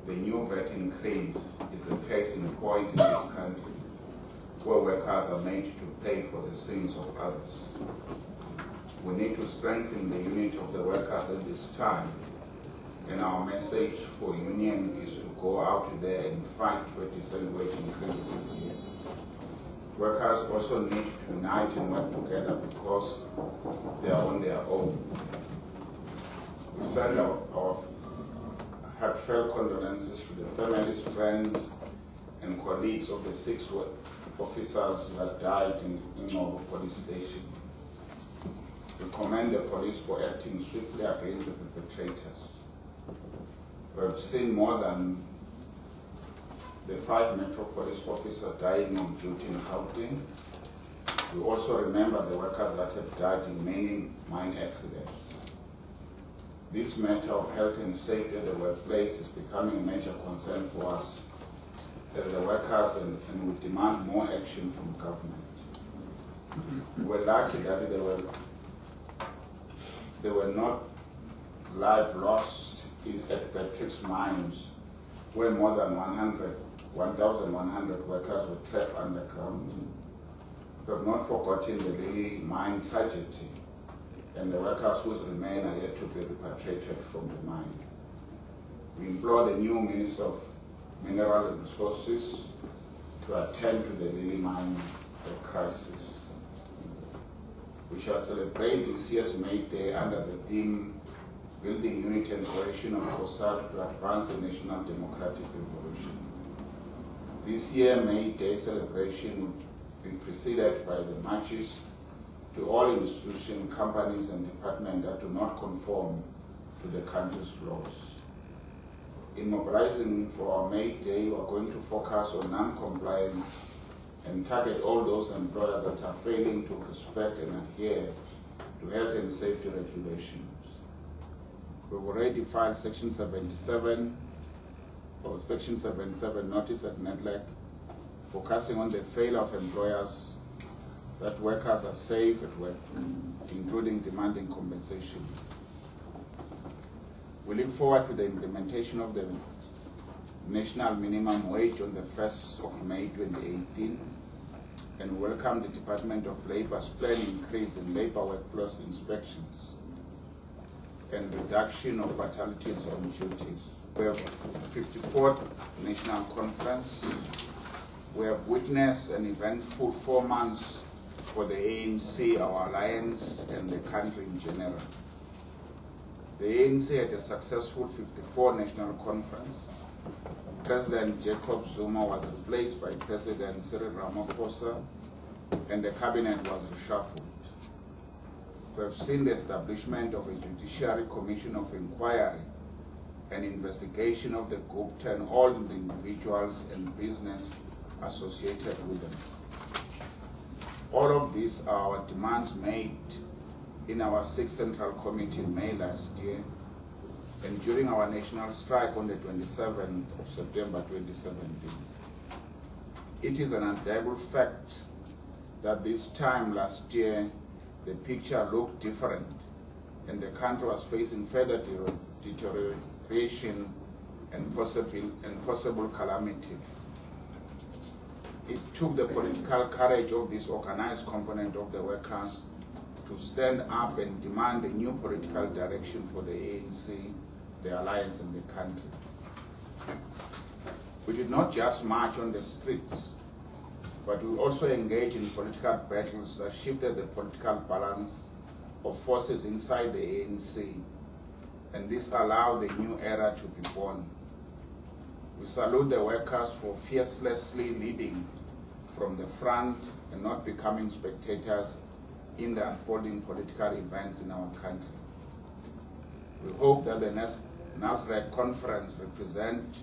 the new VAT increase is a case in point in this country where workers are made to pay for the sins of others. We need to strengthen the unity of the workers at this time, and our message for union is to go out there and fight for decent wage increases this year. Workers also need to unite and work together because they are on their own. We send our heartfelt condolences to the families, friends, and colleagues of the 6 officers that died in our police station. We commend the police for acting swiftly against the perpetrators. We have seen more than the 5 Metro Police officers dying on duty in Gauteng. We also remember the workers that have died in many mine accidents. This matter of health and safety at the workplace is becoming a major concern for us as the workers, and we demand more action from government. We're lucky that there were not lives lost at Patrick's mines, where more than 1,100 workers were trapped underground. We have not forgotten the Lily mine tragedy and the workers whose remains are yet to be repatriated from the mine. We implore the new Minister of Mineral Resources to attend to the Lily mine crisis. We shall celebrate this year's May Day under the theme Building Unity and Cohesion of COSATU to advance the national democratic revolution. This year, May Day celebration will be preceded by the marches to all institutions, companies, and departments that do not conform to the country's laws. In mobilizing for our May Day, we are going to focus on non-compliance and target all those employers that are failing to respect and adhere to health and safety regulations. We've already filed Section 77 or Section 77 notice at NEDLAC, focusing on the failure of employers that workers are safe at work, including demanding compensation. We look forward to the implementation of the national minimum wage on the 1st of May 2018 and welcome the Department of Labor's planned increase in labor workplace inspections and reduction of fatalities on duties. We have 54th National Conference. We have witnessed an eventful 4 months for the ANC, our alliance, and the country in general. The ANC had a successful 54th National Conference. President Jacob Zuma was replaced by President Cyril Ramaphosa, and the cabinet was reshuffled. We have seen the establishment of a Judiciary Commission of Inquiry and investigation of the Gupta and all the individuals and business associated with them. All of these are our demands made in our 6th Central Committee in May last year and during our national strike on the 27th of September 2017. It is an undeniable fact that this time last year the picture looked different and the country was facing further deterioration and possible calamity. It took the political courage of this organized component of the workers to stand up and demand a new political direction for the ANC, the alliance, and the country. We did not just march on the streets, but we also engaged in political battles that shifted the political balance of forces inside the ANC, and this allowed the new era to be born. We salute the workers for fearlessly leading from the front and not becoming spectators in the unfolding political events in our country. We hope that the NASREC conference represents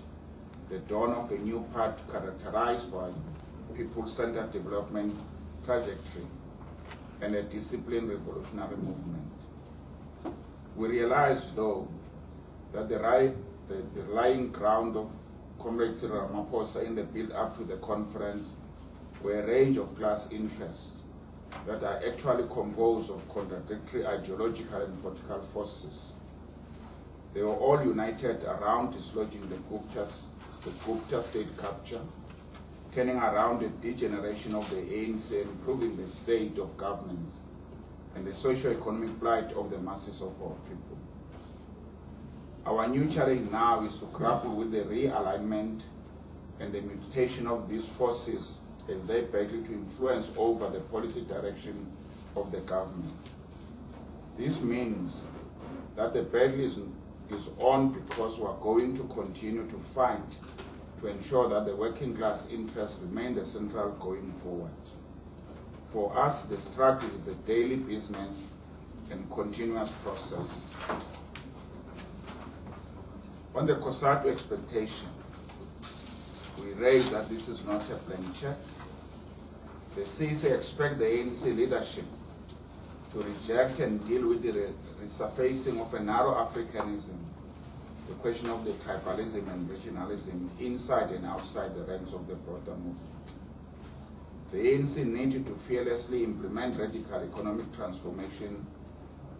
the dawn of a new path characterized by people-centered development trajectory and a disciplined revolutionary movement. We realize, though, that the lying ground of Comrade Cyril Ramaphosa in the build-up to the conference were a range of class interests that are actually composed of contradictory ideological and political forces. They were all united around dislodging the Gupta state capture, turning around the degeneration of the ANC, and improving the state of governance and the socio-economic plight of the masses of our people. Our new challenge now is to grapple with the realignment and the mutation of these forces as they battle to influence over the policy direction of the government. This means that the battle is on because we are going to continue to fight to ensure that the working class interests remain the central going forward. For us, the struggle is a daily business and continuous process. On the COSATU expectation, we raise that this is not a blank check. The CEC expect the ANC leadership to reject and deal with the resurfacing of a narrow Africanism, the question of the tribalism and regionalism inside and outside the ranks of the broader movement. The ANC needed to fearlessly implement radical economic transformation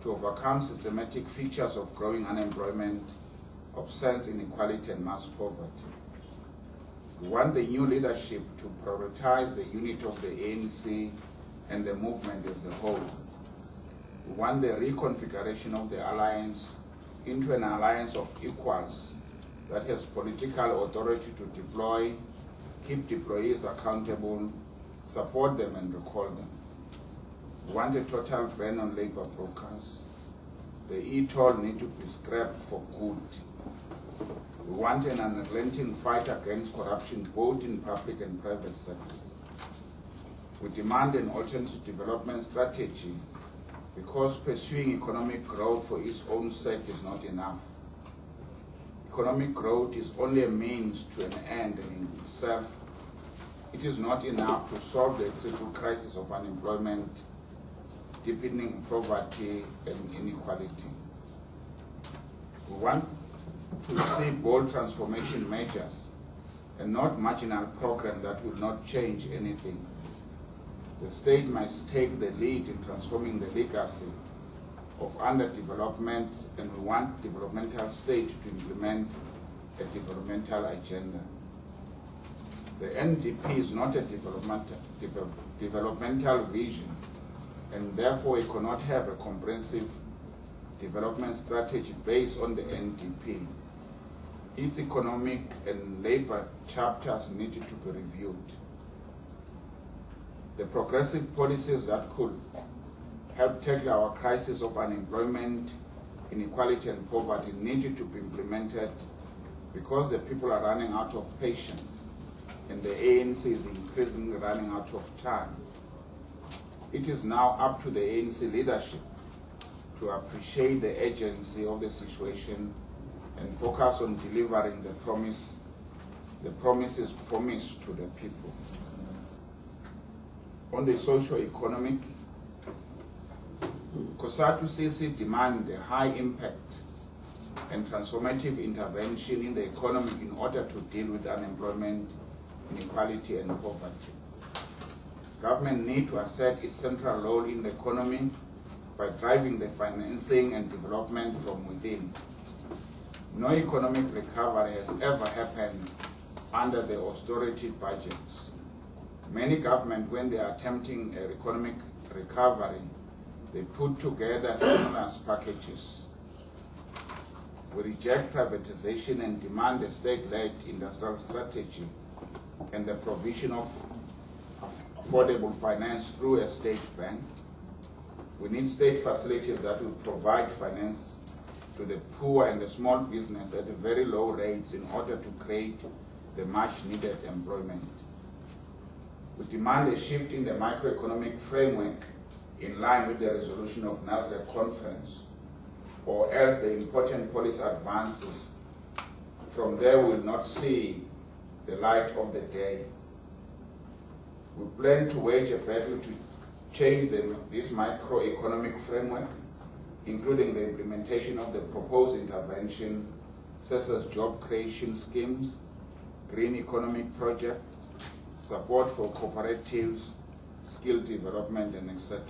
to overcome systematic features of growing unemployment, obscene inequality, and mass poverty. We want the new leadership to prioritize the unity of the ANC and the movement as a whole. We want the reconfiguration of the alliance into an alliance of equals that has political authority to deploy, keep deployees accountable, support them, and recall them. We want a total ban on labor brokers. The e-toll need to be scrapped for good. We want an unrelenting fight against corruption both in public and private sectors. We demand an alternative development strategy because pursuing economic growth for its own sake is not enough. Economic growth is only a means to an end in itself. It is not enough to solve the triple crisis of unemployment, deepening poverty, and inequality. We want to see bold transformation measures and not marginal program that will not change anything. The state must take the lead in transforming the legacy of underdevelopment, and we want developmental state to implement a developmental agenda. The NDP is not a developmental vision, and therefore it cannot have a comprehensive development strategy based on the NDP. Its economic and labor chapters needed to be reviewed. The progressive policies that could help tackle our crisis of unemployment, inequality, and poverty needed to be implemented because the people are running out of patience and the ANC is increasingly running out of time. It is now up to the ANC leadership to appreciate the urgency of the situation and focus on delivering the promises promised to the people. On the socio-economic, COSATU CEC demand a high impact and transformative intervention in the economy in order to deal with unemployment, inequality, and poverty. Government need to assert its central role in the economy by driving the financing and development from within. No economic recovery has ever happened under the austerity budgets. Many governments, when they are attempting an economic recovery, they put together stimulus packages. We reject privatization and demand a state-led industrial strategy and the provision of affordable finance through a state bank. We need state facilities that will provide finance to the poor and the small business at very low rates in order to create the much-needed employment. We demand a shift in the macroeconomic framework in line with the resolution of NASDAQ conference, or else the important policy advances from there will not see the light of the day. We plan to wage a battle to change this macroeconomic framework, including the implementation of the proposed intervention, such as job creation schemes, green economic projects, support for cooperatives, skill development, and etc.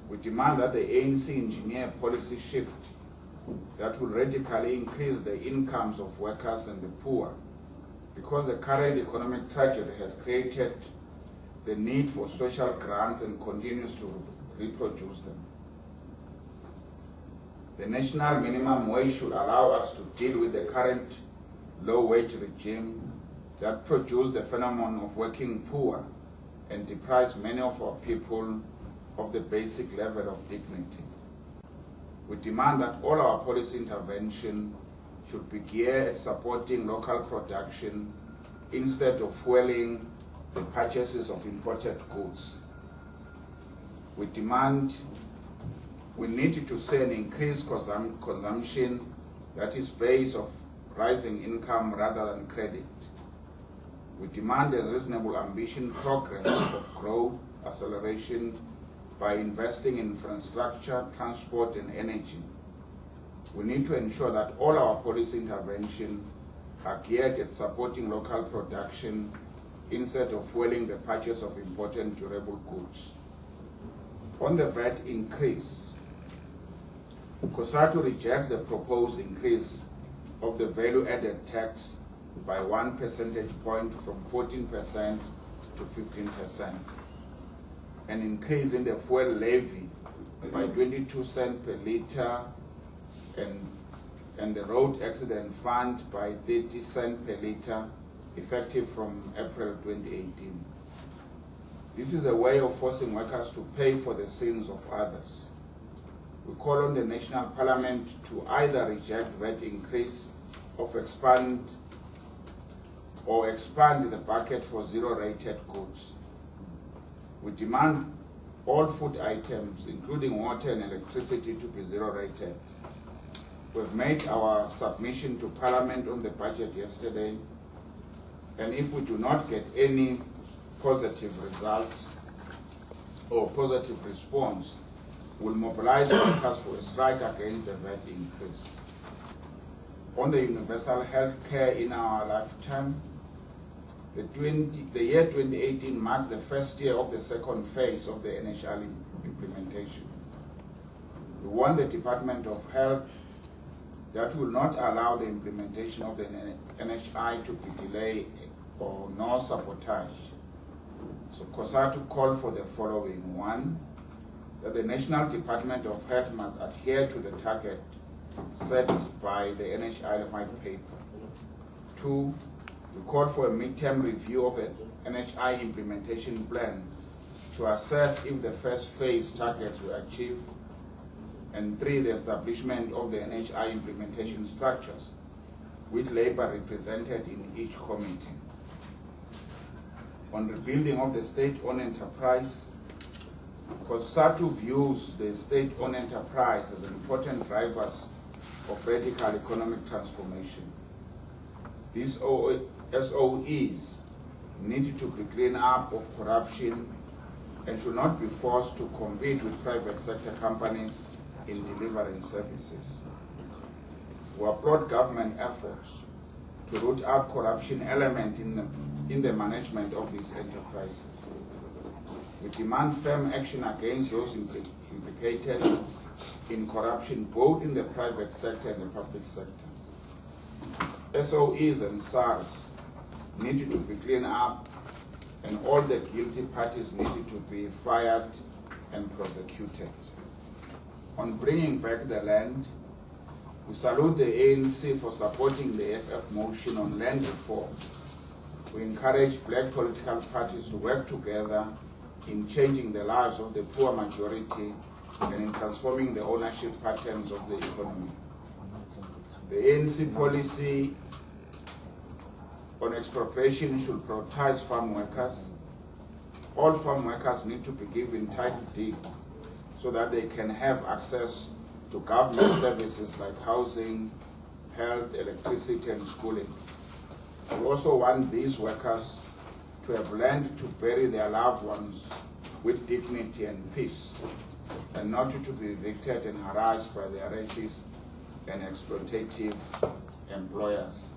We demand that the ANC engineer policy shift that will radically increase the incomes of workers and the poor, because the current economic tragedy has created the need for social grants and continues to reproduce them. The national minimum wage should allow us to deal with the current low-wage regime that produced the phenomenon of working poor and deprives many of our people of the basic level of dignity. We demand that all our policy intervention should be geared at supporting local production instead of fueling the purchases of imported goods. We need to see an increased consumption that is based on rising income rather than credit. We demand a reasonable ambition program of growth acceleration by investing in infrastructure, transport, and energy. We need to ensure that all our policy interventions are geared at supporting local production instead of fueling the purchase of important durable goods. On the VAT increase, COSATU rejects the proposed increase of the value-added tax by 1 percentage point from 14% to 15%, an increase in the fuel levy by 22 cents per litre, and the road accident fund by 30 cents per litre, effective from April 2018. This is a way of forcing workers to pay for the sins of others. We call on the National Parliament to either reject VAT increase or expand the bucket for zero-rated goods. We demand all food items, including water and electricity, to be zero-rated. We've made our submission to Parliament on the budget yesterday, and if we do not get any positive results or positive response, we'll mobilize workers for a strike against the VAT increase. On the universal health care in our lifetime, the year 2018 marks the first year of the second phase of the NHI implementation. We want the Department of Health that will not allow the implementation of the NHI to be delayed or nor sabotaged. So COSATU called for the following: 1, that the National Department of Health must adhere to the target set by the NHI white paper. 2, we call for a midterm review of an NHI implementation plan to assess if the first phase targets were achieved. And 3, the establishment of the NHI implementation structures, with labor represented in each committee. On rebuilding of the state-owned enterprise, COSATU views the state-owned enterprise as important drivers of radical economic transformation. These SOEs need to be cleaned up of corruption and should not be forced to compete with private sector companies in delivering services. We applaud government efforts to root out corruption element in the management of these enterprises. We demand firm action against those implicated in corruption, both in the private sector and the public sector. SOEs and SARS needed to be cleaned up, and all the guilty parties needed to be fired and prosecuted. On bringing back the land, we salute the ANC for supporting the FF motion on land reform. We encourage black political parties to work together in changing the lives of the poor majority and in transforming the ownership patterns of the economy. The ANC policy on expropriation should prioritize farm workers. All farm workers need to be given title deed so that they can have access to government services like housing, health, electricity, and schooling. We also want these workers to have land to bury their loved ones with dignity and peace, and not to be evicted and harassed by their racist and exploitative employers.